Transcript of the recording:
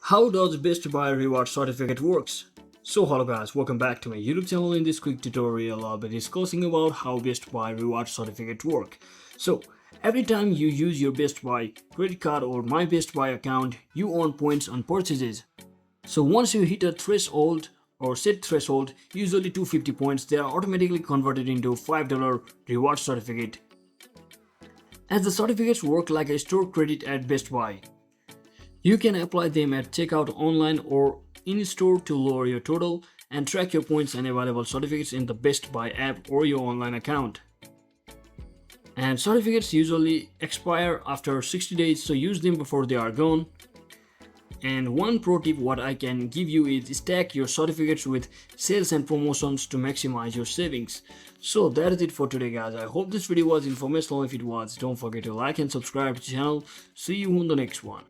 How does Best Buy reward certificate works? So hello guys, welcome back to my YouTube channel. In this quick tutorial I'll be discussing about how Best Buy reward certificate work. So every time you use your Best Buy credit card or My Best Buy account, you earn points on purchases. So once you hit a threshold or set threshold, usually 250 points, they are automatically converted into $5 reward certificate. As the certificates work like a store credit at Best Buy. You can apply them at checkout online or in-store to lower your total and track your points and available certificates in the Best Buy app or your online account. And certificates usually expire after 60 days, so use them before they are gone. And one pro tip what I can give you is stack your certificates with sales and promotions to maximize your savings. So that is it for today guys. I hope this video was informational. If it was, don't forget to like and subscribe to the channel. See you on the next one.